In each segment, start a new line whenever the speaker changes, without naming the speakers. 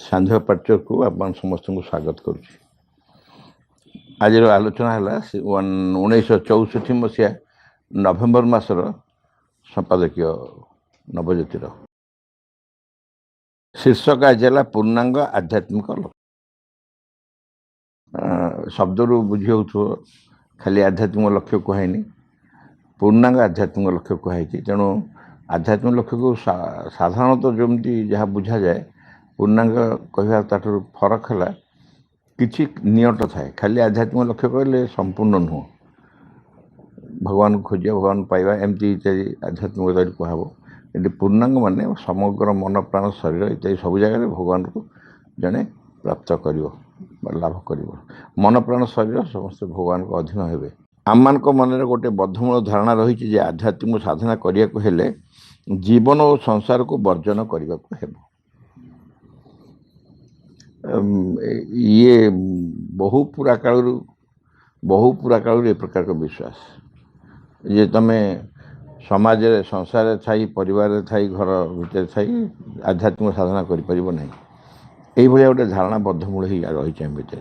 सांध्य पाठ्य को आप समस्त को स्वागत करुच्ची। आज आलोचना है 1964 मसीहा नवेम्बर मासर संपादकीय नवज्योतिर शीर्षक आज है पूर्णांग आध्यात्मिक शब्द रू बुझी हो खाली आध्यात्मिक लक्ष्य कहनी पूर्णांग आध्यात्मिक लक्ष्य कहुई। तेणु आध्यात्मिक लक्ष्य को साधारणतः जमी जहाँ बुझा जाए पूर्णांग कह फरक है किसी नियत थाए। खाली आध्यात्मिक लक्ष्य कहले संपूर्ण नुह भगवान को खोजा भगवान पाइबा एमती इत्यादि आध्यात्मिक कहब। कि पूर्णांग माने समग्र मन प्राण शरीर इत्यादि सब जगह भगवान को जड़े प्राप्त कर लाभ कर मन प्राण शरीर समस्त भगवान को अधीन हे। आम मान मन गोटे बद्धमूल धारणा रही आध्यात्मिक साधना करने को हेले जीवन और संसार को वर्जन करने को हेब। ये बहु पुरा काल ए प्रकार का विश्वास ये तमे समाज संसार थी परिवार थी घर भीतर थी आध्यात्मिक साधना करना यही गोटे धारणा बद्धमूल ही रही भीतर।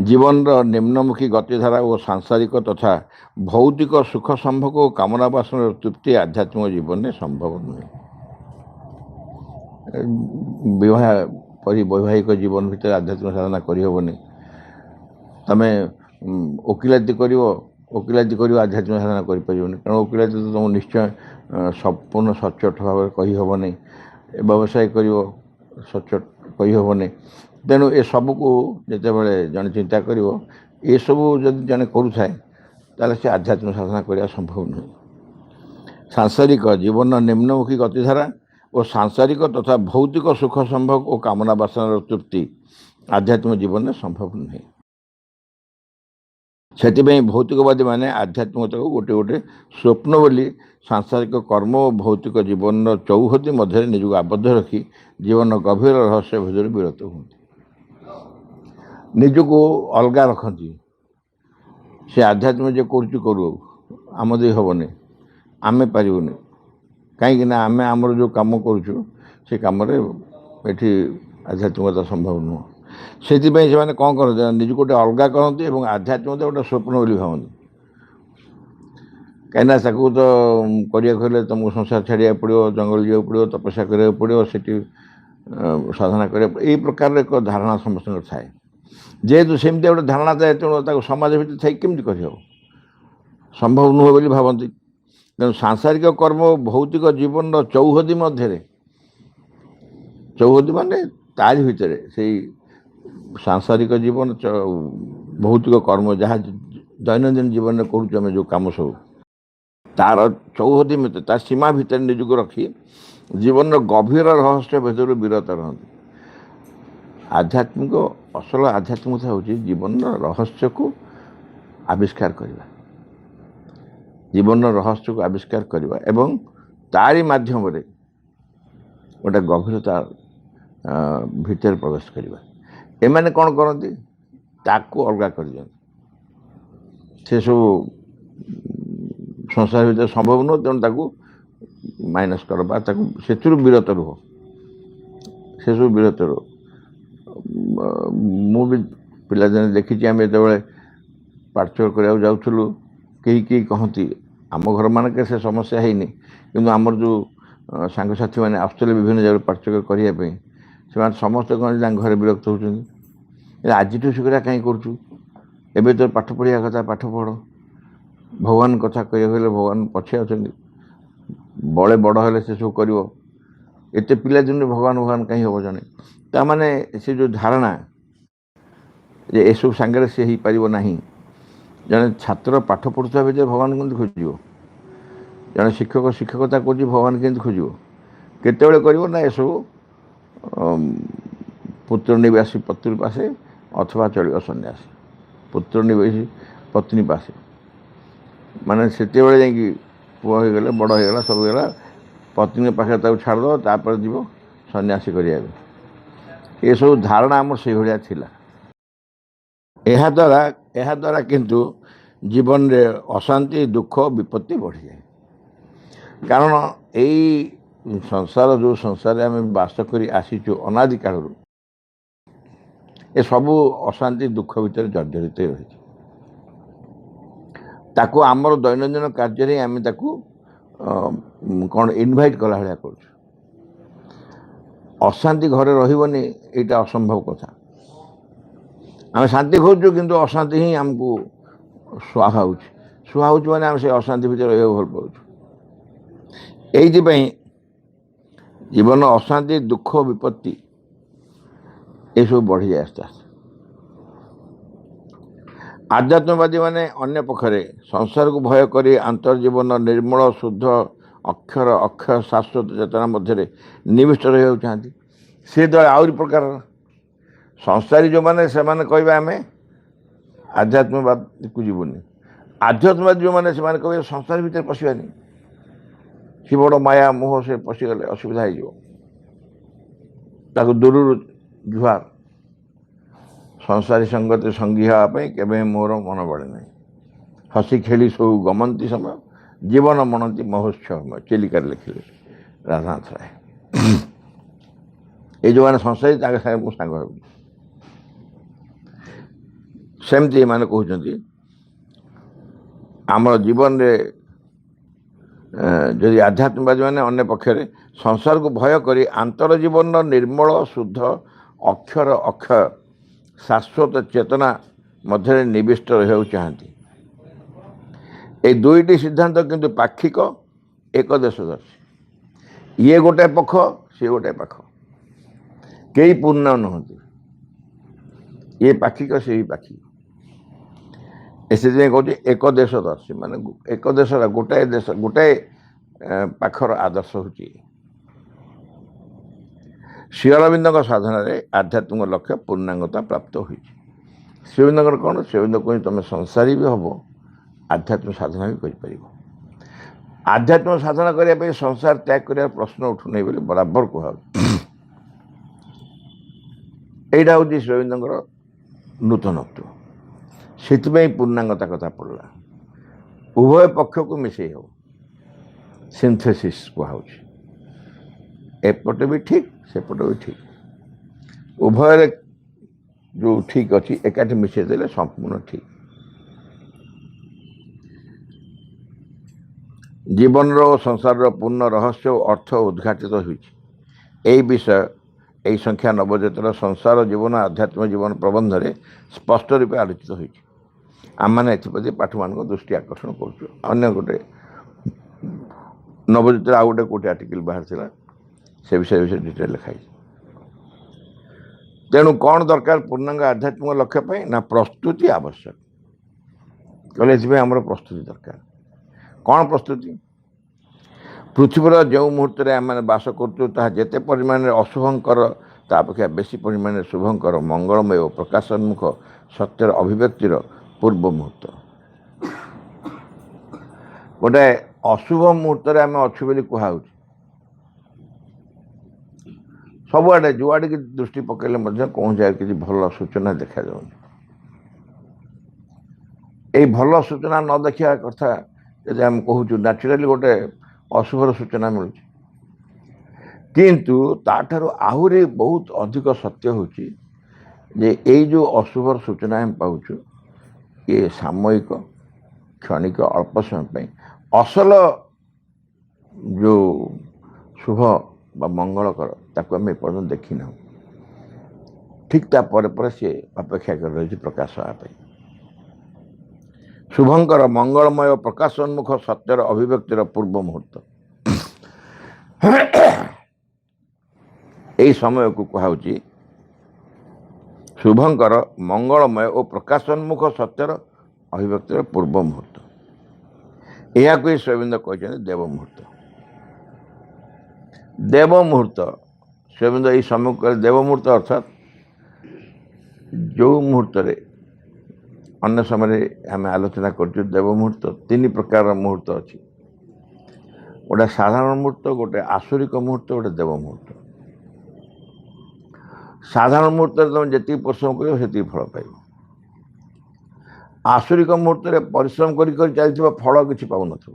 जीवन निम्नमुखी गतिधारा और सांसारिक तथा भौतिक सुख संभोग और कामना वासना तृप्ति आध्यात्मिक जीवन में संभव नुहे। वैवाहिक जीवन भीतर आध्यात्मिक साधना करहबनी। तमें वकिलाती कर आध्यात्मिक साधना कर कारण वकिलाती तो तुम निश्चय संपूर्ण सचोट भाव कहीहबनी। व्यवसाय कर सचोट कहीहबनी। तेणु ए सबको जिते बड़े जन चिंता कर सबू जब जड़े करुए से आध्यात्मिक साधना करने संभव नुहे। सांसारिक जीवन निम्नमुखी गतिधारा और सांसारिक तथा भौतिक सुख संभोग और कामना वासना तृप्ति आध्यात्मिक जीवन में संभव नुहे। से भौतिकवादी माने आध्यात्मिकता को गोटे गोटे स्वप्न बोली सांसारिक कर्म और भौतिक जीवन चौहदी मध्य निजक आबद्ध रखी जीवन गभीर रहस्य भोजन विरत हूँ। निजको अलग रखती से आध्यात्मिक जो करू आम दे हेनी आम पारूनी कहीं आम आमर जो कम करुँ से कम ये आध्यात्मिकता संभव नुह। से कौन करते निज गोटे अलग करती और आध्यात्मिकता गोटे स्वप्न बोली भावती। कहीं तो करने तुमको संसार छाड़ा पड़ो जंगल जावाक पड़ो तपस्या करा पड़ो से साधना करा यही प्रकार एक धारणा समस्त थाए। जेहेतु सेमती गोटे धारणा थाए तेणु समाज भीतर थी केमती कर संभव नुहे बोली भावती। तेणु सांसारिक कर्म भौतिक जीवन चौहदी मध्य चौहदी माने तारी भितर से सांसारिक जीवन भौतिक कर्म जहाँ दैनंदिन जीवन में करुँ जो कम सब तार चौहदी में तार सीमा भितर निजक रखी जीवन गभीर रहस्य भीतर विरत रहती। आध्यात्मिक असल आध्यात्मिकता हूँ जीवन रहस्य को आविष्कार करवा जीवन रहस्य को आविष्कार करवा एवं तारी माध्यम गोटे गभीरता भितर प्रवेश करवा। एमाने कौन करती ताकू अलग कर से सब संसार भीतर संभव नुह। तेणु ताकू माइनस कर से विरत रुह से सब विरत रुह। मु भी पिलादिने देखी आम जो पार्चर कराया जाऊँ कहीं कहती आम घर मानक से समस्या है कि आमर जो सांगसाथी मैंने आसुले विभिन्न जगह पार्चक करने से समस्त कौन घर विरक्त होती आज शिखरा कहीं करूँ एवं तो पाठ पढ़िया कथा पाठ पढ़ भगवान कथा कह भगवान पछे अच्छा बड़े बड़ हेले से सब कर एत पिलादिन भगवान भगवान कहीं हम जाने ताने से जो धारणा ये यह सब सांगे से हो पार ना। जड़े छात्र पाठ पढ़ुवा भर भगवान केमती खोज जड़े शिक्षक शिक्षकता कर भगवान केमती खोज केतबेले कर ये सब पुत्र निवासी पत्नी पासे अथवा चलो सन्यास पुत्र निवासी पत्नी पासे माने से पुआ हो गला बड़ हो सब गला पत्नी पाखे छाड़ दो तापर जीव सन्यासी करिया ये सब धारणा आम से भाया थिला। यह द्वारा किंतु जीवन रे अशांति दुख विपत्ति बढ़ी जाए। କାରଣ ଏଇ ସଂସାର ଯେଉଁ ସଂସାରରେ ଆମେ ବାସ କରି ଆସିଛୁ ଅନାଦି କାଳରୁ ଏସବୁ ଅଶାନ୍ତି ଦୁଃଖ ଭିତରେ ଜର୍ଜରିତ ରହିଛି। ତାକୁ ଆମର ଦୈନନ୍ଦିନ କାର୍ଯ୍ୟରେ ଆମେ ତାକୁ କ'ଣ ଇନଭାଇଟ୍ କଲା ଭଳିଆ କରୁଛୁ। ଅଶାନ୍ତି ଘରେ ରହିବନି ଏଇଟା ଅସମ୍ଭବ କଥା। ଆମେ ଶାନ୍ତି ଖୋଜୁଛୁ କିନ୍ତୁ ଅଶାନ୍ତି ହିଁ ଆମକୁ ସୁହା ହେଉଛି। ସୁହା ହେଉଛି ମାନେ ଆମେ ସେ ଅଶାନ୍ତି ଭିତରେ ରହିବାକୁ ଭଲ ପାଉଛୁ। ଏଇଥିପାଇଁ ଜୀବନ ଅଶାନ୍ତି ଦୁଃଖ ବିପତ୍ତି ଏସବୁ ବଢ଼ିଯାଏ ଆସ୍ତେ ଆସ୍ତେ। ଆଧ୍ୟାତ୍ମବାଦୀ ମାନେ ଅନ୍ୟ ପକ୍ଷରେ ସଂସାରକୁ ଭୟ କରି ଆନ୍ତର୍ଜୀବନ ନିର୍ମଳ ଶୁଦ୍ଧ ଅକ୍ଷର ଅକ୍ଷୟ ଶାଶ୍ୱତ ଚେତନା ମଧ୍ୟରେ ନିବିଷ୍ଟ ରହିବାକୁ ଚାହାନ୍ତି। ସେ ଦଳ ଆହୁରି ପ୍ରକାର ସଂସାରୀ ଯେଉଁମାନେ ସେମାନେ କହିବେ ଆମେ ଆଧ୍ୟାତ୍ମବାଦକୁ ଯିବୁନି। ଆଧ୍ୟାତ୍ମବାଦୀ ଯେଉଁମାନେ ସେମାନେ କହିବେ ସଂସାର ଭିତରେ ପଶିବାନି। ସେ ବଡ଼ ମାୟା ମୋହ ସେ ପଶିଗଲେ ଅସୁବିଧା ହେଇଯିବ। ତାକୁ ଦୂରରୁ ଜୁହାର। ସଂସାରୀ ସଙ୍ଗତି ସଙ୍ଗୀ ହେବା ପାଇଁ କେବେ ମୋର ମନ ବଳେ ନାହିଁ। ହସି ଖେଳି ସବୁ ଗମନ୍ତି ସମୟ ଜୀବନ ମଣନ୍ତି ମହୋତ୍ସବମୟ। ଚିଲିକାରେ ଲେଖିଲେ ରାଧାନାଥ ରାୟ। ଏଇ ଯେଉଁମାନେ ସଂସାରୀ ତାଙ୍କ ସାଙ୍ଗେ ମୁଁ ସାଙ୍ଗ ହେବି। ସେମିତି ଏମାନେ କହୁଛନ୍ତି ଆମର ଜୀବନରେ ଯଦି ଆଧ୍ୟାତ୍ମବାଦୀ ମାନେ ଅନ୍ୟ ପକ୍ଷରେ ସଂସାରକୁ ଭୟ କରି ଆନ୍ତର୍ଜୀବନର ନିର୍ମଳ ଶୁଦ୍ଧ ଅକ୍ଷର ଅକ୍ଷୟ ଶାଶ୍ୱତ ଚେତନା ମଧ୍ୟରେ ନିବିଷ୍ଟ ରହିବାକୁ ଚାହାନ୍ତି। এই ଦୁଇଟି ସିଦ୍ଧାନ୍ତ କିନ୍ତୁ ପାକ୍ଷିକ ଏକଦେଶଦର୍ଶୀ। ଇଏ ଗୋଟାଏ ପକ୍ଷ ସିଏ ଗୋଟାଏ ପାଖ, କେହି ପୂର୍ଣ୍ଣ ନୁହନ୍ତି। ଇଏ ପାକ୍ଷିକ ସେ ପାକ୍ଷିକ। ସେଥିପାଇଁ କହୁଛି ଏକଦେଶଦର୍ଶୀ ମାନେ ଏକ ଦେଶର ଗୋଟାଏ ଦେଶ ଗୋଟାଏ ପାଖର ଆଦର୍ଶ ହେଉଛି। ଶ୍ରୀ ଅରବିନ୍ଦଙ୍କ ସାଧନାରେ ଆଧ୍ୟାତ୍ମିକ ଲକ୍ଷ୍ୟ ପୂର୍ଣ୍ଣାଙ୍ଗତା ପ୍ରାପ୍ତ ହୋଇଛି। ଶ୍ରୀଅରବିନ୍ଦଙ୍କର କ'ଣ? ଶ୍ରୀଅରବିନ୍ଦ କହୁଛି ତୁମେ ସଂସାରୀ ବି ହେବ ଆଧ୍ୟାତ୍ମିକ ସାଧନା ବି କରିପାରିବ। ଆଧ୍ୟାତ୍ମିକ ସାଧନା କରିବା ପାଇଁ ସଂସାର ତ୍ୟାଗ କରିବାର ପ୍ରଶ୍ନ ଉଠୁନାହିଁ ବୋଲି ବରାବର କୁହାଯାଉଛି। ଏଇଟା ହେଉଛି ଶ୍ରୀଅରବିନ୍ଦଙ୍କର ନୂତନତ୍ୱ। ସେଥିପାଇଁ ପୂର୍ଣ୍ଣାଙ୍ଗତା କଥା ପଡ଼ିଲା। ଉଭୟ ପକ୍ଷକୁ ମିଶାଇ ହେବ, ସିନ୍ଥେସିସ୍ କୁହାଯାଉଛି। ଏପଟେ ବି ଠିକ୍ ସେପଟେ ବି ଠିକ୍, ଉଭୟରେ ଯେଉଁ ଠିକ୍ ଅଛି ଏକାଠି ମିଶାଇ ଦେଲେ ସମ୍ପୂର୍ଣ୍ଣ ଠିକ୍। ଜୀବନର ଓ ସଂସାରର ପୂର୍ଣ୍ଣ ରହସ୍ୟ ଓ ଅର୍ଥ ଉଦ୍ଘାଟିତ ହୋଇଛି। ଏହି ବିଷୟ ଏହି ସଂଖ୍ୟା ନବଜାତର ସଂସାର ଜୀବନ ଆଧ୍ୟାତ୍ମିକ ଜୀବନ ପ୍ରବନ୍ଧରେ ସ୍ପଷ୍ଟ ରୂପେ ଆଲୋଚିତ ହୋଇଛି। ଆମମାନେ ଏଥିପ୍ରତି ପାଠମାନଙ୍କ ଦୃଷ୍ଟି ଆକର୍ଷଣ କରୁଛୁ। ଅନ୍ୟ ଗୋଟେ ନବଜାତର ଆଉ ଗୋଟେ କୋଉଠି ଆର୍ଟିକଲ ବାହାରିଥିଲା, ସେ ବିଷୟରେ ଡିଟେଲ ଲେଖା ହେଇଛି। ତେଣୁ କ'ଣ ଦରକାର ପୂର୍ଣ୍ଣାଙ୍ଗ ଆଧ୍ୟାତ୍ମିକ ଲକ୍ଷ୍ୟ ପାଇଁ? ନା ପ୍ରସ୍ତୁତି ଆବଶ୍ୟକ। କହିଲେ ଏଥିପାଇଁ ଆମର ପ୍ରସ୍ତୁତି ଦରକାର। କ'ଣ ପ୍ରସ୍ତୁତି? ପୃଥିବୀର ଯେଉଁ ମୁହୂର୍ତ୍ତରେ ଆମେ ବାସ କରୁଛୁ ତାହା ଯେତେ ପରିମାଣରେ ଅଶୁଭଙ୍କର ତା ଅପେକ୍ଷା ବେଶୀ ପରିମାଣରେ ଶୁଭଙ୍କର ମଙ୍ଗଳମୟ ଓ ପ୍ରକାଶୋନ୍ମୁଖ ସତ୍ୟର ଅଭିବ୍ୟକ୍ତିର ପୂର୍ବ ମୁହୂର୍ତ୍ତ। ଗୋଟେ ଅଶୁଭ ମୁହୂର୍ତ୍ତରେ ଆମେ ଅଛୁ ବୋଲି କୁହାହେଉଛି। ସବୁଆଡ଼େ ଯୁଆଡ଼ିକି ଦୃଷ୍ଟି ପକାଇଲେ ମଧ୍ୟ କୌଣସି ଜାଗାରେ କିଛି ଭଲ ସୂଚନା ଦେଖାଯାଉନି। ଏଇ ଭଲ ସୂଚନା ନ ଦେଖିବା କଥା ଯଦି ଆମେ କହୁଛୁ, ନ୍ୟାଚୁରାଲି ଗୋଟେ ଅଶୁଭର ସୂଚନା ମିଳୁଛି। କିନ୍ତୁ ତାଠାରୁ ଆହୁରି ବହୁତ ଅଧିକ ସତ୍ୟ ହେଉଛି ଯେ ଏଇ ଯେଉଁ ଅଶୁଭର ସୂଚନା ଆମେ ପାଉଛୁ ଇଏ ସାମୟିକ କ୍ଷଣିକ ଅଳ୍ପ ସମୟ ପାଇଁ। ଅସଲ ଯେଉଁ ଶୁଭ ବା ମଙ୍ଗଳକର ତାକୁ ଆମେ ଏପର୍ଯ୍ୟନ୍ତ ଦେଖିନାହୁଁ। ଠିକ୍ ତା ପରେ ପରେ ସିଏ ଅପେକ୍ଷା କରି ରହିଛି ପ୍ରକାଶ ହେବା ପାଇଁ। ଶୁଭଙ୍କର ମଙ୍ଗଳମୟ ପ୍ରକାଶୋନ୍ମୁଖ ସତ୍ୟର ଅଭିବ୍ୟକ୍ତିର ପୂର୍ବ ମୁହୂର୍ତ୍ତ। ଏହି ସମୟକୁ କୁହାହେଉଛି ଶୁଭଙ୍କର ମଙ୍ଗଳମୟ ଓ ପ୍ରକାଶୋନ୍ମୁଖ ସତ୍ୟର ଅଭିବ୍ୟକ୍ତିର ପୂର୍ବ ମୁହୂର୍ତ୍ତ। ଏହାକୁ ହିଁ ଶ୍ରୀଅରବିନ୍ଦ କହିଛନ୍ତି ଦେବ ମୁହୂର୍ତ୍ତ। ଦେବ ମୁହୂର୍ତ୍ତ ଶ୍ରୀଅରବିନ୍ଦ ଏହି ସମୟକୁ କହିଲେ ଦେବ ମୁହୂର୍ତ୍ତ, ଅର୍ଥାତ୍ ଯେଉଁ ମୁହୂର୍ତ୍ତରେ ଅନ୍ୟ ସମୟରେ ଆମେ ଆଲୋଚନା କରୁଛୁ ଦେବ ମୁହୂର୍ତ୍ତ ତିନି ପ୍ରକାରର ମୁହୂର୍ତ୍ତ ଅଛି। ଗୋଟେ ସାଧାରଣ ମୁହୂର୍ତ୍ତ, ଗୋଟେ ଆସୁରିକ ମୁହୂର୍ତ୍ତ, ଗୋଟେ ଦେବ ମୁହୂର୍ତ୍ତ। ସାଧାରଣ ମୁହୂର୍ତ୍ତରେ ତୁମେ ଯେତିକି ପରିଶ୍ରମ କରିବ ସେତିକି ଫଳ ପାଇବ। ଆସୁରିକ ମୁହୂର୍ତ୍ତରେ ପରିଶ୍ରମ କରି କରି ଚାଲିଥିବା ଫଳ କିଛି ପାଉନଥିବ।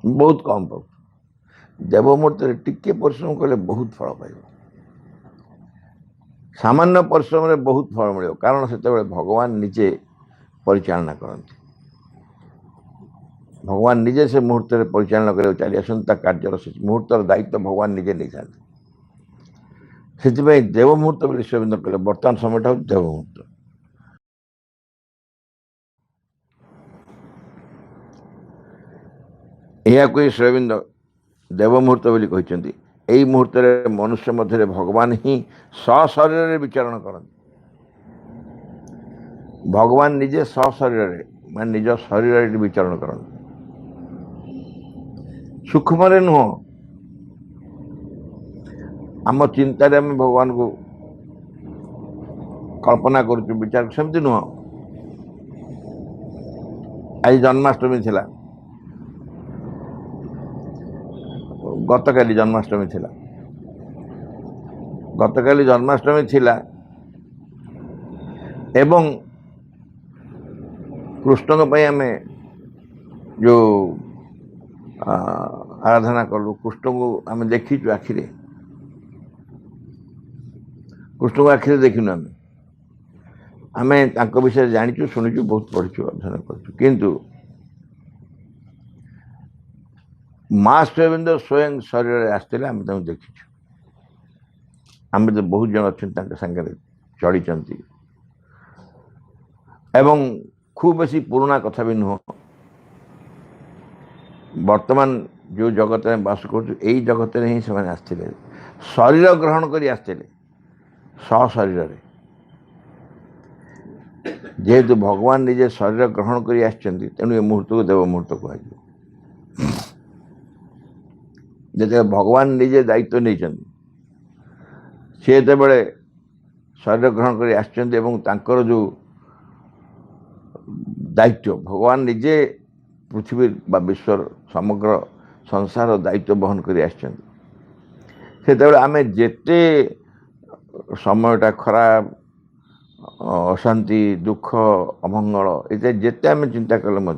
बहुत कम पाऊ देव मुहूर्त टिके परिश्रम कले बहुत फल पाइब सामान्य परिश्रम रे बहुत फल मिल कारण से भगवान निजे परिचालना करती भगवान निजे से मुहूर्त परिचालना कर चली आसता कार्यर मुहूर्तर दायित्व भगवान निजे नहीं था से देव मुहूर्त बोली श्रीअरविंद कहले बर्तमान समय हूँ देव मुहूर्त यह कोई श्रीअरविंद देव मुहूर्त बोली कहते यही मुहूर्त मनुष्य मध्य भगवान ही सशरीर विचरण करते भगवान निजे सशरीर मान निज शरीर विचरण करते सूक्ष्म नुह आम चिंतार आम भगवान को कल्पना करुचु विचार सेमती नुह आज जन्माष्टमी थिला गतकाली जन्माष्टमी थिला गतकाली जन्माष्टमी थिला एवं कृष्ण को आम जो आराधना कलु कृष्ण को आम देखीचु आखिरे कृष्ण को आखिरे देखिनु आम विषय जानीचु शुणीचु बहुत पढ़ीचु अध्ययन करूँ किंतु माँ श्रीअरविंद स्वयं शरीर आसते आम देखीचु आम तो बहुत जन अच्छा सागर चढ़ी एवं खूब बेसी पुराना कथा भी नुह वर्तमान जो जगत में बास कर जगत में ही से आसते शरीर ग्रहण कर आसते सशरीर जेहेतु भगवान निजे शरीर ग्रहण कर तेणु ये मुहूर्त को देव मुहूर्त कह जो भगवान निजे दायित्व नहीं सी बड़े शरीर ग्रहण कर आसर जो दायित्व भगवान निजे पृथ्वी बा विश्वर समग्र संसार दायित्व बहन कर आम जेते समयटा खराब अशांति दुख अमंगल ये जेते आम चिंता कले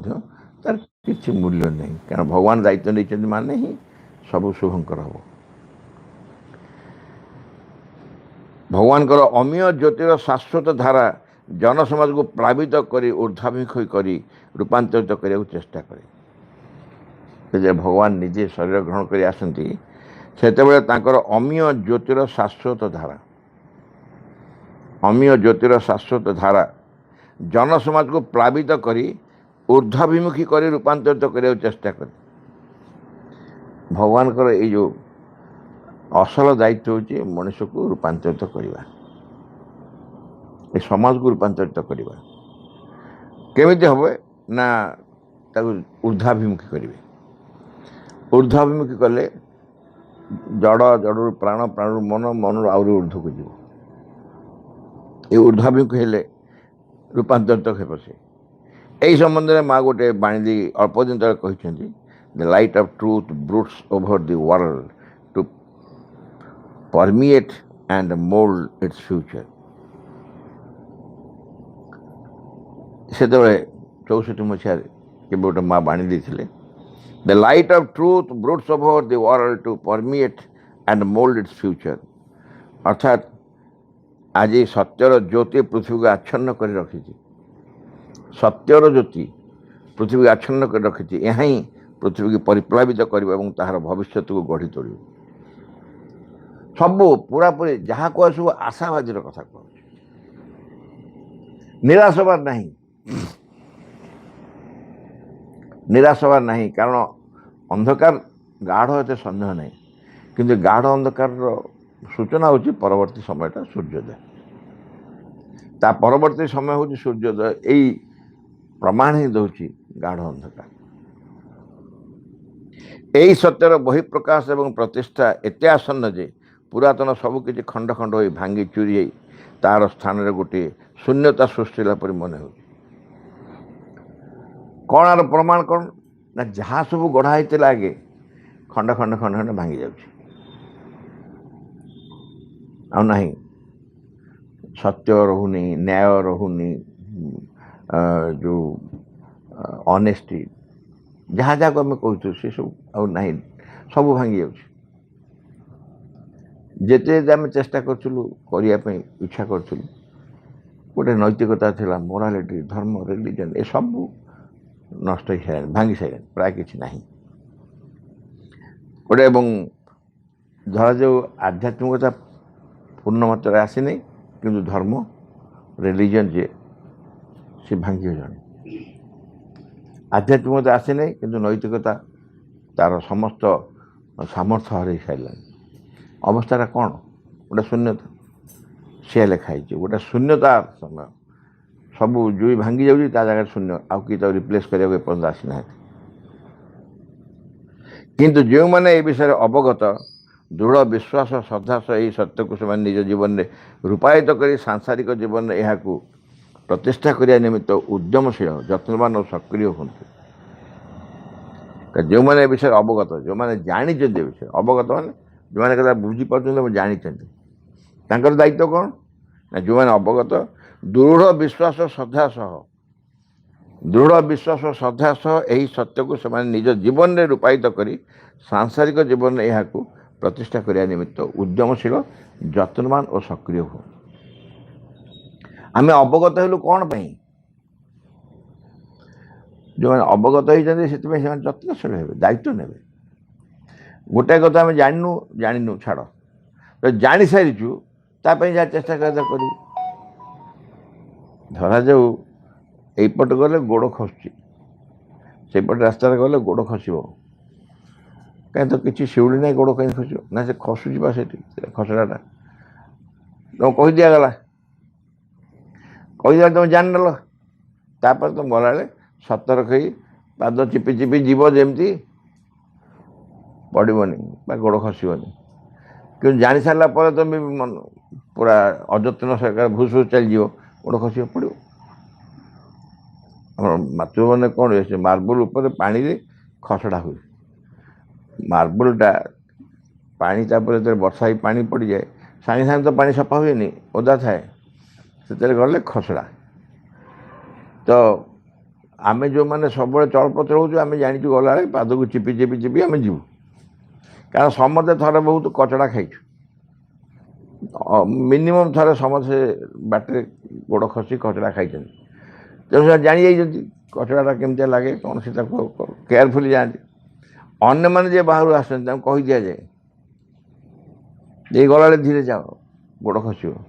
तार किसी मूल्य नहीं कारण भगवान दायित्व नहीं माने ही सब शुभंकर हम भगवान को अमीय ज्योतिर शाश्वत धारा जनसमाज को प्लावित कर ऊर्ध्वाभिमुखी कर रूपांतरित करने चेष्टा करे भगवान निजे शरीर ग्रहण कर आसती से अमीय ज्योतिर शाश्वत धारा अमीय ज्योतिर शाश्वत धारा जनसमाज को प्लावित कर ऊर्ध्वाभिमुखी कर रूपांतरित करने चेष्टा करे भगवान को ये जो असल दायित्व होची मनुष्य को रूपांतरित करवा समाज को रूपांतरित करवा केमिति हम ना ऊर्ध्वाभिमुखी करेंगे ऊर्ध्वाभिमुखी कले जड़ जड़ प्राण प्राण मन मन आहरी ऊर्ध्व को जीव ये ऊर्ध्वाभिमुखी हेले रूपांतरित हे से यही संबंध में माँ गोटे बाणी अल्प दिन तक कहते the light of truth broods over the world to permeate and mould its future से 64 मसीह के गोटे माँ बाणी देते the light of truth broods over the world to permeate and mould its future अर्थात आज सत्यर ज्योति पृथ्वी को आच्छन्न कर रखी सत्यर ज्योति पृथ्वी को आच्छन्न कर रखी यह ही पृथ्वी की परिप्लावित कर तार भविष्य को गढ़ी तोड़ सब पूरा पूरी जहाँ कह सब आशावादी कथा कह निराश हबार नहीं निराश हबार नहीं कारण अंधकार गाढ़ एत सन्देह नहीं किंतु गाढ़ अंधकार सूचना होची परवर्ती समयटा सूर्योदय ता परवर्ती समय होची सूर्योदय यही प्रमाण ही दूसरी गाढ़ अंधकार यही सत्यर बहिप्रकाश एवं प्रतिष्ठा एत आसन्न जे पुरातन सबकि खंड खंड हो भांगी चूरी हो तार स्थान में गोटे शून्यता सृष्टि पर मन हो कौन आर प्रमाण कौन ना जहाँ सब गढ़ा होता आगे खंड खंड खंड खंड भांगी जाऊँ आ सत्य रहुनी न्याय रहुनी जो ऑनेस्टी जहाँ जहाँ को आम कहूँ सी सब ना सब भांगी जाऊँ जिते आम चेष्टा करने इच्छा करूँ गोटे नैतिकता था मोरालिटी धर्म रिलीजन ए सब नष्ट हो सारे भांगी सारे प्राय किसी ना गोटे धरा जो आध्यात्मिकता पूर्ण मात्रा आसीनी किंतु धर्म रिलीजन जे से भांगी जाने आध्यात्मिकता आसीनी किंतु नैतिकता तार समस्त सामर्थ्य हर सारा अवस्था कौन गोटे शून्यता सी लिखाई गोटे शून्यता समय सब जो भांगी जाऊँगी जगह शून्य आउ कि रिप्लेस करने पर्यटन आसीना किंतु जो मैंने ए विषय अवगत दृढ़ विश्वास श्रद्धा सह यही सत्य को से निज जीवन में रूपायित कर सांसारिक जीवन में यह प्रतिष्ठा करने निमित्त उद्यमशील यत्नवान और सक्रिय हूँ जो मैंने विषय अवगत जो मैंने जानी विषय अवगत मैंने जो मैंने कदा बुझीपार जानी दायित्व कौन ना जो मैंने अवगत दृढ़ विश्वास श्रद्धा सह दृढ़ विश्वास और श्रद्धा सह यही सत्य को से निज जीवन में रूपायित कर सांसारिक जीवन में यह प्रतिष्ठा करने निमित्त उद्यमशील यत्नवान और सक्रिय हो आम अवगत हलु कौन पाई जो मैंने अवगत होती से यत्नशील हे दायित्व ने गोटाए कथा आम जानू छाड़ तो जानी सारीचु जहाँ चेष्टा कर धरा जाऊ यपट गले गोड़ खसुची से रास्तार गले गोड़ खसब कहीं तो किसी शिवड़ी ना गोड़ कहीं खस ना से खसुची बा से खसड़ाटा तुम कही दिगला कहीदे तुम जान नेल तापर तुम गला सतर्क ही पाद चिपी चिपी जीव जमती पड़ोनी गोड़ खसबनी कि जानी सारा तुम पूरा अजत्न सरकार भूस भूस चली गोड़ खस पड़ो मातृ मैंने कौन हुए मार्बल उपर पानी रे खसड़ा हुए मार्बलटा पानी तापर वर्षा ही पानी पड़ जाए सांगे सांगे तो पानी सफा हुए नहीं ओदा थाए से गले खसड़ा तो आम जो मैंने सब चलपत्र हो आम जानी गला पाद को चिपी चिपी चिपी आम जीव कारण समस्ते थोड़े बहुत कचड़ा खाई मिनिमम थे समस्ते बाटे गोड़ खसी कचड़ा खाई तेणु जानी जाइए कचड़ा केमती लगे कौन से केयरफुली जाती अन्य मैंने जे बाहर आसती कही दि जाए ये गला धीरे जाओ गोड़ खसब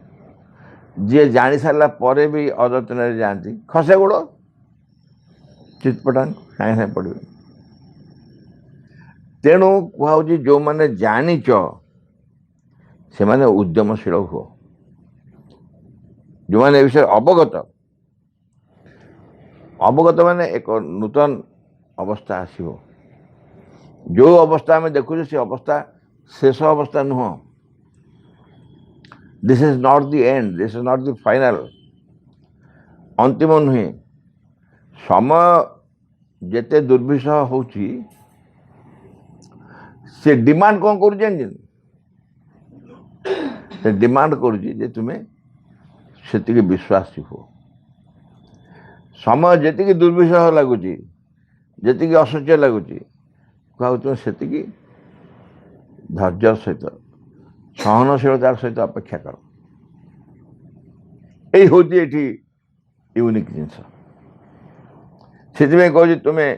जी जानी सारा पर भी अजत्न जाती खसे गोड़ चितपटांग सागे सागे पड़े तेणु कहुची जो मैंने जानीच से माने उद्यमशील हुओ जो मैंने विषय अवगत माने एक नूतन अवस्था आसो जो अवस्था आम देखु से अवस्था शेष अवस्था नुह this is not the end this is not the final अंतिम नुहे समय जेते दुर्विषह होची से डिमांड कौन कर डिमांड कर तुम्हें से विश्वासी हो समय जी दुर्विषह लगुच जी असह्य लगुच कह तुम से धैर्य सहित सहनशीलतार सहित अपेक्षा कर यही हूँ ये यूनिक जिनस से कहूँ तुम्हें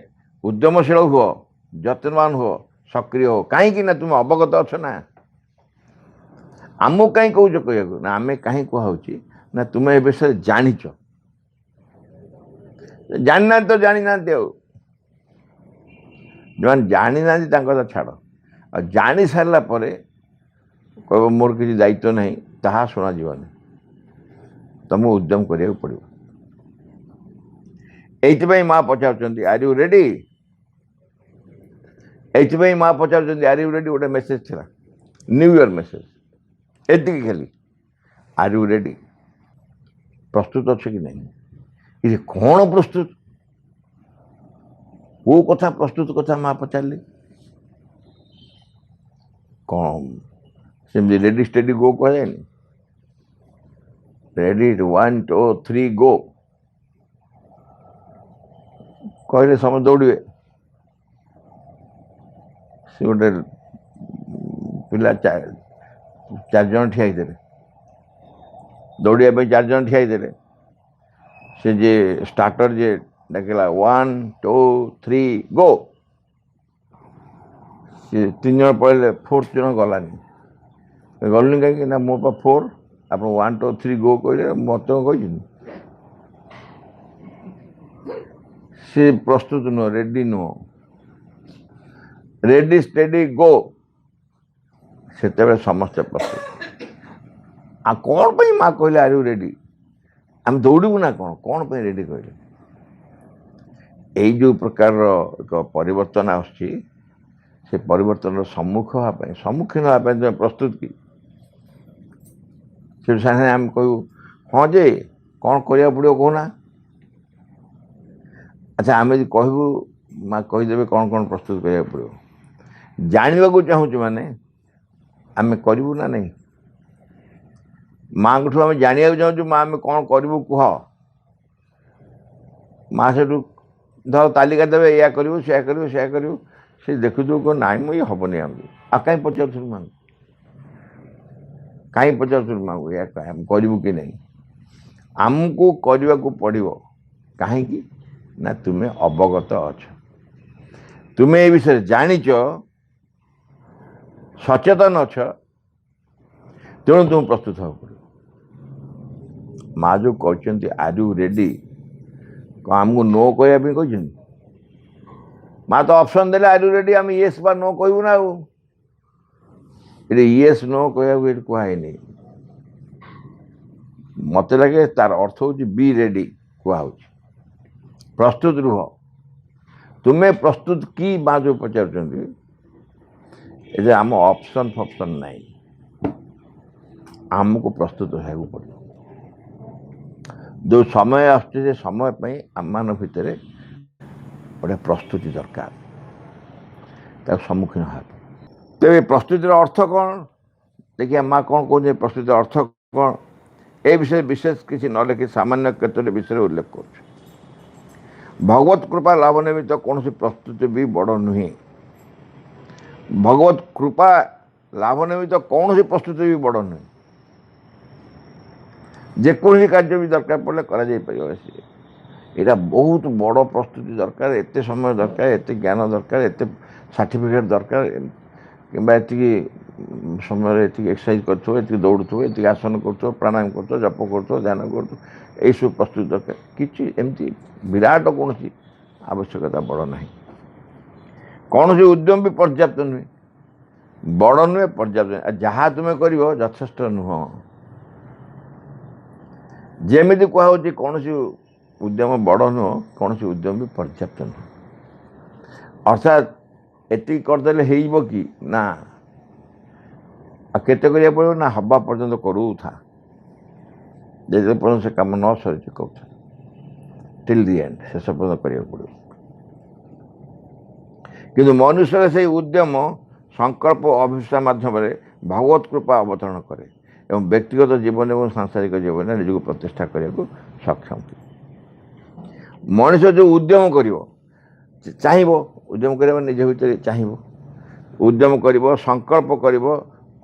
उद्यमशील हुओ यत्नवान हुओ सक्रिय हो कहीं ना तुम अवगत अच्छ ना आमको कहीं कौच कह ना आम कहीं कहुची ना तुम्हें ए विषय जानीच जाना तो जानी ना जो जानी ना तो छाड़ आ जानी सारा कह मोर किसी दायित्व नहीं ताहा शुणा जीवन तुमको उद्यम करा पड़ो ये माँ पचार आर यू रेडी ये माँ पचार आर यू रेडी गोटे मेसेज था न्यू इयर मेसेज एति खाली आर यू रेडी प्रस्तुत अच्छे कि नहीं ये कौन प्रस्तुत वो कथा प्रस्तुत कथा माँ पचारे कौन सेमती रेडी स्टेडी गो कहे रेडी 1 2 3 गो कहले समझ दौड़े ସେ ଗୋଟେ ପିଲା 4 ଜଣ ଠିଆ ହେଇଥିଲେ, ଦୌଡ଼ିବା ପାଇଁ 4 ଜଣ ଠିଆ ହେଇଥିଲେ। ସେ ଯେ ଷ୍ଟାର୍ଟର ଯେ ଡାକିଲା 1 2 3 ଗୋ, ସେ 3 ଜଣ ପଳେଇଲେ, 4th ଜଣ ଗଲାନି। ଗଲୁନି କାହିଁକି ନା ମୋ ପା 4, ଆପଣ 1 2 3 ଗୋ କହିଲେ, ମତେ କହିଛନ୍ତି। ସେ ପ୍ରସ୍ତୁତ ନୁହଁ, ରେଡି ନୁହଁ। ରେଡି ଷ୍ଟେଡି ଗୋ, ସେତେବେଳେ ସମସ୍ତେ ପ୍ରସ୍ତୁତ। ଆଉ କ'ଣ ପାଇଁ ମା କହିଲେ ଆର୍ ୟୁ ରେଡି? ଆମେ ଦୌଡ଼ିବୁ ନା କ'ଣ ପାଇଁ ରେଡି କହିଲେ? ଏଇ ଯେଉଁ ପ୍ରକାରର ଏକ ପରିବର୍ତ୍ତନ ଆସୁଛି, ସେ ପରିବର୍ତ୍ତନର ସମ୍ମୁଖୀନ ହେବା ପାଇଁ ତୁମେ ପ୍ରସ୍ତୁତ କି? ସେଠୁ ସାଙ୍ଗେ ସାଙ୍ଗେ ଆମେ କହିବୁ ହଁ ଯେ କ'ଣ କରିବାକୁ ପଡ଼ିବ କହୁନା। ଆଚ୍ଛା, ଆମେ ଯଦି କହିବୁ ମା କହିଦେବେ କ'ଣ ପ୍ରସ୍ତୁତ କରିବାକୁ ପଡ଼ିବ। ଜାଣିବାକୁ ଚାହୁଁଛୁ ମାନେ ଆମେ କରିବୁ ନା ନାହିଁ? ମାଆଙ୍କଠୁ ଆମେ ଜାଣିବାକୁ ଚାହୁଁଛୁ, ମା ଆମେ କ'ଣ କରିବୁ କୁହ। ମା ସେଠୁ ଧର ତାଲିକା ଦେବେ, ଏଇଆ କରିବୁ, ସେୟା କରିବୁ, ସେୟା କରିବୁ। ସେ ଦେଖୁଥିବୁ କ'ଣ ନାଇଁ ମୁଁ ଇଏ ହେବନି ଆମକୁ। ଆଉ କାହିଁ ପଚାରୁଥିଲୁ ମାଙ୍କୁ? କାହିଁ ପଚାରୁଥିଲୁ ମାଙ୍କୁ ଏଇଆ ଆମେ କରିବୁ କି ନାହିଁ? ଆମକୁ କରିବାକୁ ପଡ଼ିବ। କାହିଁକି ନା ତୁମେ ଅବଗତ ଅଛ, ତୁମେ ଏ ବିଷୟରେ ଜାଣିଛ, ସଚେତନ ଅଛ, ତେଣୁ ତୁମକୁ ପ୍ରସ୍ତୁତ ହେବାକୁ ପଡ଼ିବ। ମା ଯେଉଁ କହିଛନ୍ତି ଆର୍ ୟୁ ରେଡି, କ'ଣ ଆମକୁ ନୋ କହିବା ପାଇଁ କହିଛନ୍ତି? ମା ତ ଅପସନ୍ ଦେଲେ ଆର୍ ୟୁ ରେଡି, ଆମେ ୟେସ୍ ବା ନୋ କହିବୁ ନା। ଆଉ ଏଠି ୟେସ୍ ନୋ କହିବାକୁ ଏଠି କୁହାହେଇନି। ମତେ ଲାଗେ ତାର ଅର୍ଥ ହେଉଛି ବି ରେଡି କୁହାହେଉଛି। ପ୍ରସ୍ତୁତ ରୁହ। ତୁମେ ପ୍ରସ୍ତୁତ କି? ମା ଯେଉଁ ପଚାରୁଛନ୍ତି, ଏଥିରେ ଆମ ଅପସନ୍ ଫପସନ୍ ନାହିଁ। ଆମକୁ ପ୍ରସ୍ତୁତ ହେବାକୁ ପଡ଼ିବ। ଯେଉଁ ସମୟ ଆସୁଛି, ସେ ସମୟ ପାଇଁ ଆମମାନଙ୍କ ଭିତରେ ଗୋଟେ ପ୍ରସ୍ତୁତି ଦରକାର, ତାକୁ ସମ୍ମୁଖୀନ ହେବା। ତେବେ ପ୍ରସ୍ତୁତିର ଅର୍ଥ କ'ଣ? ଦେଖିବା ମା କ'ଣ କହୁଛନ୍ତି, ପ୍ରସ୍ତୁତିର ଅର୍ଥ କ'ଣ? ଏ ବିଷୟରେ ବିଶେଷ କିଛି ନ ଲେଖି ସାମାନ୍ୟ କେତୋଟି ବିଷୟରେ ଉଲ୍ଲେଖ କରୁଛି। ଭଗବତ କୃପା ଲାଭ ନିମିତ୍ତ କୌଣସି ପ୍ରସ୍ତୁତି ବି ବଡ଼ ନୁହେଁ। ଭଗବତ କୃପା ଲାଭ ନିମିତ୍ତ କୌଣସି ପ୍ରସ୍ତୁତି ବି ବଡ଼ ନୁହେଁ। ଯେକୌଣସି କାର୍ଯ୍ୟ ବି ଦରକାର ପଡ଼ିଲେ କରାଯାଇପାରିବ। ଏଇଟା ବହୁତ ବଡ଼ ପ୍ରସ୍ତୁତି ଦରକାର, ଏତେ ସମୟ ଦରକାର, ଏତେ ଜ୍ଞାନ ଦରକାର, ଏତେ ସାର୍ଟିଫିକେଟ୍ ଦରକାର, କିମ୍ବା ଏତିକି ସମୟରେ ଏତିକି ଏକ୍ସରସାଇଜ୍ କରୁଥିବ, ଏତିକି ଦୌଡ଼ୁଥିବ, ଏତିକି ଆସନ କରୁଥିବ, ପ୍ରାଣାୟାମ କରୁଥିବ, ଜପ କରୁଥିବ, ଧ୍ୟାନ କରୁଥିବ, ଏଇସବୁ ପ୍ରସ୍ତୁତି ଦରକାର। କିଛି ଏମିତି ବିରାଟ କୌଣସି ଆବଶ୍ୟକତା ବଡ଼ ନାହିଁ। କୌଣସି ଉଦ୍ୟମ ବି ପର୍ଯ୍ୟାପ୍ତ ନୁହେଁ, ବଡ଼ ନୁହେଁ, ପର୍ଯ୍ୟାପ୍ତ ନୁହେଁ। ଯାହା ତୁମେ କରିବ ଯଥେଷ୍ଟ ନୁହଁ। ଯେମିତି କୁହାହେଉଛି କୌଣସି ଉଦ୍ୟମ ବଡ଼ ନୁହଁ, କୌଣସି ଉଦ୍ୟମ ବି ପର୍ଯ୍ୟାପ୍ତ ନୁହଁ। ଅର୍ଥାତ୍ ଏତିକି କରିଦେଲେ ହେଇଯିବ କି? ନା। ଆଉ କେତେ କରିବାକୁ ପଡ଼ିବ? ନା ହେବା ପର୍ଯ୍ୟନ୍ତ କରୁଥା, ଯେତେ ପର୍ଯ୍ୟନ୍ତ ସେ କାମ ନ ସରିଛି କରୁଥା, ଟିଲ୍ ଦି ଏଣ୍ଡ, ଶେଷ ପର୍ଯ୍ୟନ୍ତ କରିବାକୁ ପଡ଼ିବ। କିନ୍ତୁ ମନୁଷ୍ୟର ସେଇ ଉଦ୍ୟମ ସଂକଳ୍ପ ଓ ଅଭିପ୍ସା ମାଧ୍ୟମରେ ଭଗବତ କୃପା ଅବତରଣ କରେ ଏବଂ ବ୍ୟକ୍ତିଗତ ଜୀବନ ଏବଂ ସାଂସାରିକ ଜୀବନରେ ନିଜକୁ ପ୍ରତିଷ୍ଠା କରିବାକୁ ସକ୍ଷମ। ମଣିଷ ଯେଉଁ ଉଦ୍ୟମ କରିବ, ଚାହିଁବ, ଉଦ୍ୟମ କରିବା ନିଜ ଭିତରେ ଚାହିଁବ, ଉଦ୍ୟମ କରିବ, ସଂକଳ୍ପ କରିବ,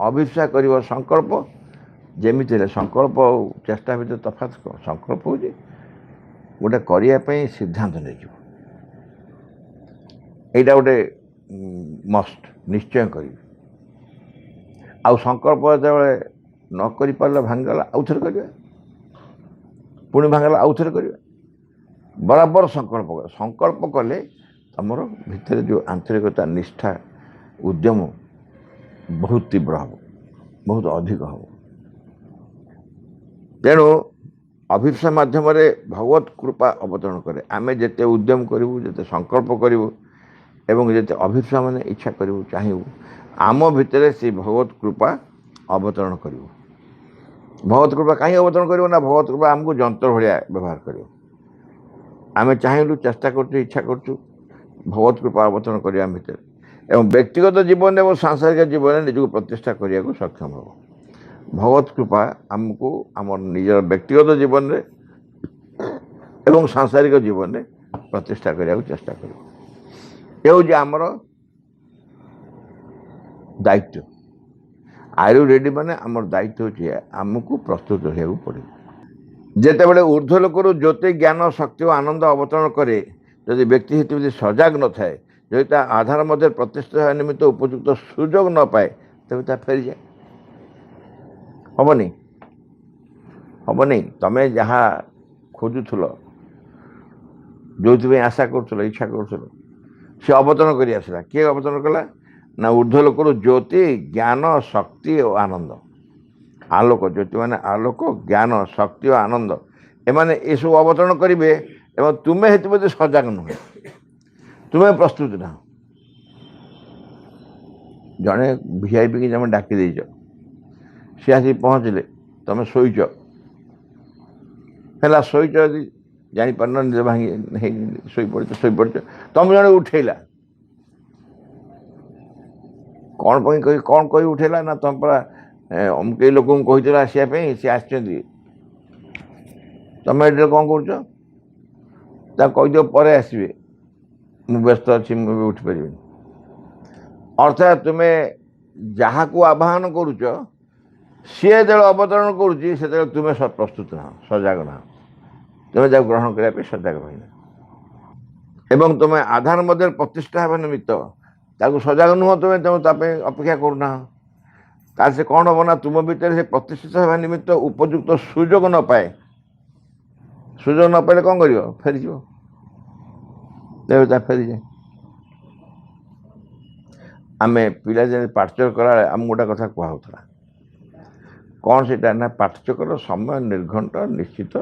ଅଭିପ୍ସା କରିବ। ସଂକଳ୍ପ ଯେମିତି ହେଲେ, ସଂକଳ୍ପ ଆଉ ଚେଷ୍ଟା ଭିତରେ ତଫାତ୍ କ'ଣ? ସଂକଳ୍ପ ହେଉଛି ଗୋଟେ କରିବା ପାଇଁ ସିଦ୍ଧାନ୍ତ ନେଇଯିବ, ଏଇଟା ଗୋଟେ ମଷ୍ଟ, ନିଶ୍ଚୟ କରିବି। ଆଉ ସଂକଳ୍ପ ଯେତେବେଳେ ନ କରିପାରିଲା, ଭାଙ୍ଗିଗଲା, ଆଉଥରେ କରିବା, ପୁଣି ଭାଙ୍ଗିଗଲା, ଆଉଥରେ କରିବା। ବରାବର ସଂକଳ୍ପ କର। ସଂକଳ୍ପ କଲେ ତୁମର ଭିତରେ ଯେଉଁ ଆନ୍ତରିକତା, ନିଷ୍ଠା, ଉଦ୍ୟମ ବହୁତ ତୀବ୍ର ହେବ, ବହୁତ ଅଧିକ ହେବ। ତେଣୁ ଅଭିପ୍ସା ମାଧ୍ୟମରେ ଭଗବତ କୃପା ଅବତରଣ କରେ। ଆମେ ଯେତେ ଉଦ୍ୟମ କରିବୁ, ଯେତେ ସଂକଳ୍ପ କରିବୁ ଏବଂ ଯେତେ ଅଭିପ୍ସା ମାନେ ଇଚ୍ଛା କରିବୁ, ଚାହିଁବୁ, ଆମ ଭିତରେ ସେ ଭଗବତ କୃପା ଅବତରଣ କରିବ। ଭଗବତ କୃପା କାହିଁ ଅବତରଣ କରିବ? ନା ଭଗବତ କୃପା ଆମକୁ ଯନ୍ତ୍ର ଭଳିଆ ବ୍ୟବହାର କରିବ। ଆମେ ଚାହିଁଲୁ, ଚେଷ୍ଟା କରୁଛୁ, ଇଚ୍ଛା କରୁଛୁ, ଭଗବତ କୃପା ଅବତରଣ କରିବା ଆମ ଭିତରେ ଏବଂ ବ୍ୟକ୍ତିଗତ ଜୀବନରେ ଏବଂ ସାଂସାରିକ ଜୀବନରେ ନିଜକୁ ପ୍ରତିଷ୍ଠା କରିବାକୁ ସକ୍ଷମ ହେବ। ଭଗବତ କୃପା ଆମକୁ ଆମର ନିଜର ବ୍ୟକ୍ତିଗତ ଜୀବନରେ ଏବଂ ସାଂସାରିକ ଜୀବନରେ ପ୍ରତିଷ୍ଠା କରିବାକୁ ଚେଷ୍ଟା କରିବ। ଏ ହେଉଛି ଆମର दायित्व आर यू रेडी माने आमर दायित्व होची आमको प्रस्तुत होइବାକୁ पड़े जेतेबेले ऊर्ध्व लोकरु ज्योति ज्ञान शक्ति और आनंद अवतरण करे यदि व्यक्ति हेतु सजग न थाए यदि ता आधार मध्य प्रतिष्ठा निमित्त उपयुक्त सुजोग न पाए तेबे ता फेरी जाए हेनी हेनी तमें जहाँ खोजुल जो आशा कर इच्छा कर सी अवतरण कर आसला किए अवतरण कला ना ऊर्ध्व लोकर ज्योति ज्ञान शक्ति और आनंद आलोक ज्योति माने आलोक ज्ञान शक्ति और आनंद एमाने ये सब अवतरण करेंगे एवं तुम्हें हेतु बोधे सजग नुहे तुम्हें प्रस्तुत ना जड़े वीआईपी की जब डाकी देच सी आस पहुँचले तुम शोच है शोच यदि जापार निज भांगी शोपड़ तुम जड़े उठेला कौन कही उठेला ना तुम परा कई लोक कही आसापी सी आस तुम ये कौन कर कहीदे पर आसवे मुझे व्यस्त अच्छी मुझे उठी पारि अर्थात तुम्हें जहाँ को आह्वान करुच सी जो अवतरण कर तुम्हें प्रस्तुत ना सजग ना तुम्हें जब ग्रहण करने सजग रही एवं तुम्हें आधार मध्य प्रतिष्ठा होगा निमित्त ताकू सजग नुह तुम्हें तुम अपेक्षा करना से कौन हम ना तुम भीतर से प्रतिष्ठित होगा निमित्त उपयुक्त सुजोग न पाए सुजोग न पाइले कौन कर फेरीज फेरी जाए आम पिला जब पाठचक कला आम गोटे कथा कहला कौन से ना पाठचकर समय निर्घंट निश्चित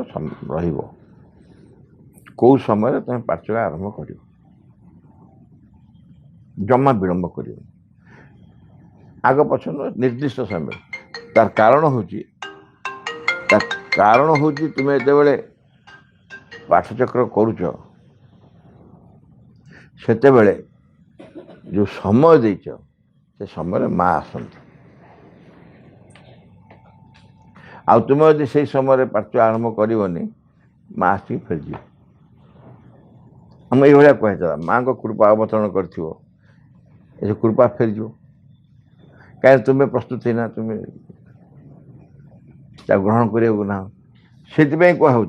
कौ समय तुम पाठचक आरंभ कर जमा विलंब कर आग पछ निर्दिष्ट समय तार कारण हूँ तुम्हें जो पाठचक्र करुच सेते बेले जो समय देच से समय माँ आसती आ तुम यदि से समय पाठ आरंभ करनी माँ आसिक फेरजी आम ये कही माँ को कृपा अवतरण कर कृपा फेरज कहीं तुम्हें प्रस्तुत है ना तुम्हें ग्रहण करना ना से कहूँ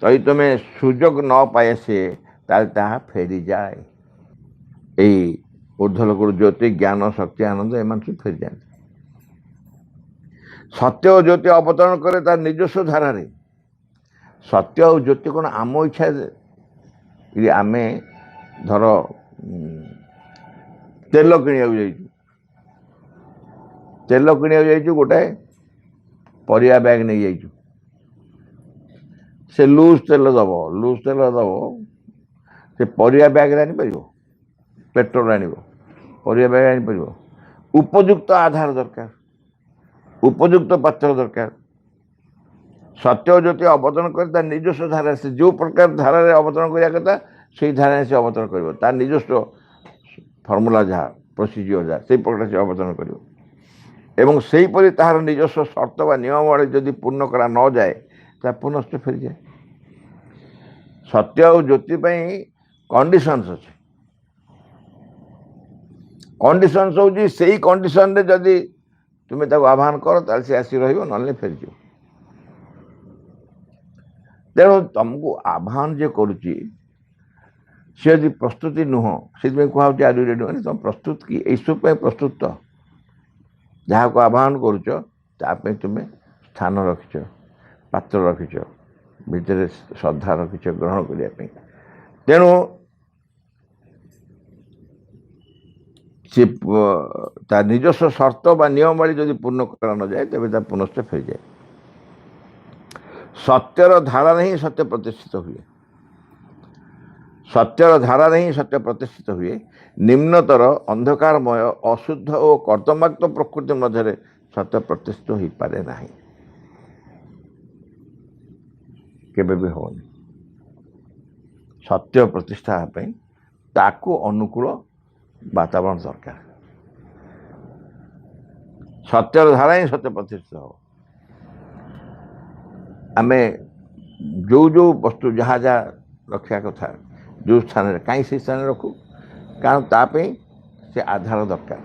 तई तुम्हें सुजोग न पाए से फेरी जाए यही ऊर्ध्व लोक ज्योति ज्ञान शक्ति आनंद एम सब फेरी जाए सत्य और ज्योति अवतरण करे तार निजस्व धारा रे सत्य और ज्योति कौन आम इच्छा आम धर तेल किणा गोटे परिया बैग नहीं जाइए से लूज तेल दब से परिया बैग आनी पार पेट्रोल आन परिया बैग आनी पार उपयुक्त आधार दरकार उपयुक्त पात्र दरकार सत्य ज्योति अवतरण कर निजस्व धारा से जो प्रकार धारा अवतरण करा कथा से धारा से अवतरण कर तार निजस्व फर्मुला जहाँ प्रोसीजियर जहाँ से प्रकार से अवतरण कर एवं से परी तार निजस्व शर्त व नियमावली जदि पूर्ण करा न जाए ता पुनश्च फेरी जाए सत्य और ज्योति कंडीशंस अच्छे कंडीशंस हूँ से कंडीशन रे जदि तुम्हें ताको आह्वान कर ताल से आसी रही ना फेरीज तेणु तुमको आह्वान जे करुच्ची सी यदि प्रस्तुति नुह से कहूँ आर यू रेडी मैंने तुम प्रस्तुत कि सब प्रस्तुत तो जहाँ को आह्वान करुच तुम्हें स्थान रखिच पात्र रखिच भितर श्रद्धा रखिच ग्रहण करने तेणु सी तार निजस्व शर्त व नियमावली जदि पूर्ण करा न जाए तेज पुनश्च फेरी जाए सत्यर धारा ही सत्य प्रतिष्ठित हुए सत्यर धारा ही सत्य प्रतिष्ठित हुए निम्नतर अंधकारमय अशुद्ध और कर्दमाक्त प्रकृति मध्य सत्य प्रतिष्ठित हो पारे ना केबे भी होनी सत्य प्रतिष्ठा ताकू अनुकूल वातावरण दरकार सत्यर धारा ही सत्य प्रतिष्ठित हो आम जो जो वस्तु जहाँ जहाँ रखा कथा जो स्थान कहीं से स्थान रखू कारण ताप से आधार दरकार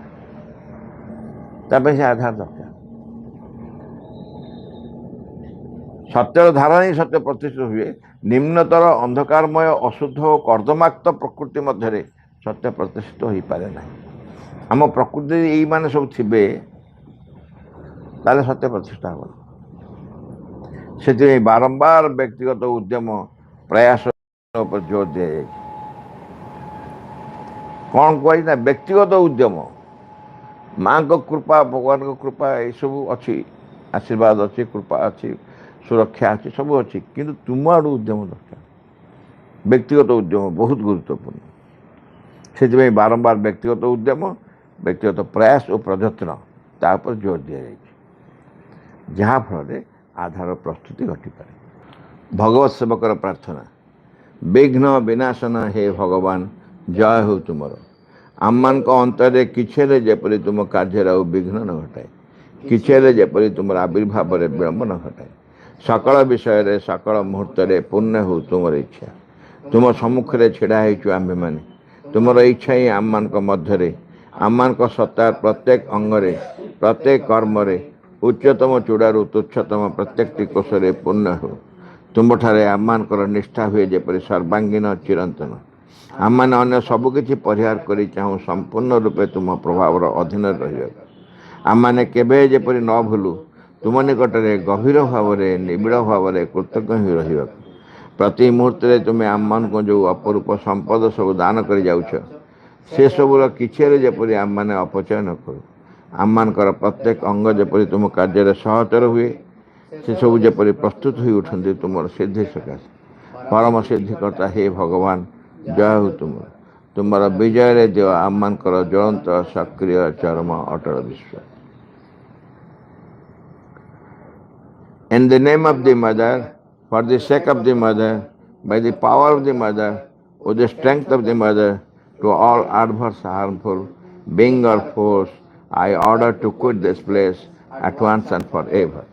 ତାପାଇଁ ସେ ଆଧାର ଦରକାର। ସତ୍ୟର ଧାରଣା ହିଁ ସତ୍ୟ ପ୍ରତିଷ୍ଠିତ ହୁଏ। ନିମ୍ନତର ଅନ୍ଧକାରମୟ ଅଶୁଦ୍ଧ ଓ କର୍ଦ୍ଦମାକ୍ତ ପ୍ରକୃତି ମଧ୍ୟରେ ସତ୍ୟ ପ୍ରତିଷ୍ଠିତ ହୋଇପାରେ ନାହିଁ। ଆମ ପ୍ରକୃତିରେ ଏଇମାନେ ସବୁ ଥିବେ, ତାହେଲେ ସତ୍ୟ ପ୍ରତିଷ୍ଠା ହେବ। ସେଥିପାଇଁ ବାରମ୍ବାର ବ୍ୟକ୍ତିଗତ ଉଦ୍ୟମ ପ୍ରୟାସ ଉପରେ ଜୋର ଦିଆଯାଇଛି। କ'ଣ କୁହାଯାଇଛି ନା ବ୍ୟକ୍ତିଗତ ଉଦ୍ୟମ, ମାଙ୍କ କୃପା, ଭଗବାନଙ୍କ କୃପା ଏସବୁ ଅଛି, ଆଶୀର୍ବାଦ ଅଛି, କୃପା ଅଛି, ସୁରକ୍ଷା ଅଛି, ସବୁ ଅଛି, କିନ୍ତୁ ତୁମ ଆଡ଼ୁ ଉଦ୍ୟମ ଦରକାର। ବ୍ୟକ୍ତିଗତ ଉଦ୍ୟମ ବହୁତ ଗୁରୁତ୍ୱପୂର୍ଣ୍ଣ। ସେଥିପାଇଁ ବାରମ୍ବାର ବ୍ୟକ୍ତିଗତ ଉଦ୍ୟମ, ବ୍ୟକ୍ତିଗତ ପ୍ରୟାସ ଓ ପ୍ରଯତ୍ନ ତା ଉପରେ ଜୋର ଦିଆଯାଇଛି, ଯାହାଫଳରେ ଆଧାର ପ୍ରସ୍ତୁତି ଘଟିପାରେ। ଭଗବତ ସେବକର ପ୍ରାର୍ଥନା। ବିଘ୍ନ ବିନାଶନ ହେ ଭଗବାନ, ଜୟ ହେଉ ତୁମର। ଆମମାନଙ୍କ ଅନ୍ତରରେ କିଛି ହେଲେ ଯେପରି ତୁମ କାର୍ଯ୍ୟରେ ଆଉ ବିଘ୍ନ ନ ଘଟାଏ, କିଛି ହେଲେ ଯେପରି ତୁମର ଆବିର୍ଭାବରେ ବିଳମ୍ବ ନ ଘଟାଏ। ସକଳ ବିଷୟରେ ସକଳ ମୁହୂର୍ତ୍ତରେ ପୂର୍ଣ୍ଣ ହେଉ ତୁମର ଇଚ୍ଛା। ତୁମ ସମ୍ମୁଖରେ ଛିଡ଼ା ହେଇଛୁ ଆମ୍ଭେମାନେ। ତୁମର ଇଚ୍ଛା ହିଁ ଆମମାନଙ୍କ ମଧ୍ୟରେ, ଆମମାନଙ୍କ ସତ୍ତାର ପ୍ରତ୍ୟେକ ଅଙ୍ଗରେ, ପ୍ରତ୍ୟେକ କର୍ମରେ, ଉଚ୍ଚତମ ଚୂଡ଼ାରୁ ତୁଚ୍ଛତମ ପ୍ରତ୍ୟେକଟି କୋଷରେ ପୂର୍ଣ୍ଣ ହେଉ। ତୁମଠାରେ ଆମମାନଙ୍କର ନିଷ୍ଠା ହୁଏ ଯେପରି ସର୍ବାଙ୍ଗୀନ ଚିରନ୍ତନ। ଆମମାନେ ଅନ୍ୟ ସବୁକିଛି ପରିହାର କରି ଚାହୁଁ ସମ୍ପୂର୍ଣ୍ଣ ରୂପେ ତୁମ ପ୍ରଭାବର ଅଧୀନରେ ରହିବାକୁ। ଆମମାନେ କେବେ ଯେପରି ନ ଭୁଲୁ ତୁମ ନିକଟରେ ଗଭୀର ଭାବରେ, ନିବିଡ଼ ଭାବରେ କୃତଜ୍ଞ ହୋଇ ରହିବାକୁ। ପ୍ରତି ମୁହୂର୍ତ୍ତରେ ତୁମେ ଆମମାନଙ୍କୁ ଯେଉଁ ଅପରୂପ ସମ୍ପଦ ସବୁ ଦାନ କରି ଯାଉଛ, ସେସବୁର କିଛି ହେଲେ ଯେପରି ଆମମାନେ ଅପଚୟ ନ କରୁ। ଆମମାନଙ୍କର ପ୍ରତ୍ୟେକ ଅଙ୍ଗ ଯେପରି ତୁମ କାର୍ଯ୍ୟରେ ସହଚର ହୁଏ, ସେସବୁ ଯେପରି ପ୍ରସ୍ତୁତ ହୋଇ ଉଠନ୍ତି ତୁମର ସିଦ୍ଧି ସକାଶେ। ପରମ ସିଦ୍ଧିକର୍ତ୍ତା ହେ ଭଗବାନ, ଜୟ ହେଉ ତୁମର। ତୁମର ବିଜୟରେ ଦିଅ ଆମମାନଙ୍କର ଜ୍ୱଳନ୍ତ, ସକ୍ରିୟ, ଚରମ, ଅଟଳ ବିଶ୍ୱାସ। In the name of the Mother, for the sake of the Mother, by the power of the Mother, with the strength of the Mother, to all adverse, harmful being or force, I order to quit this place at once and forever.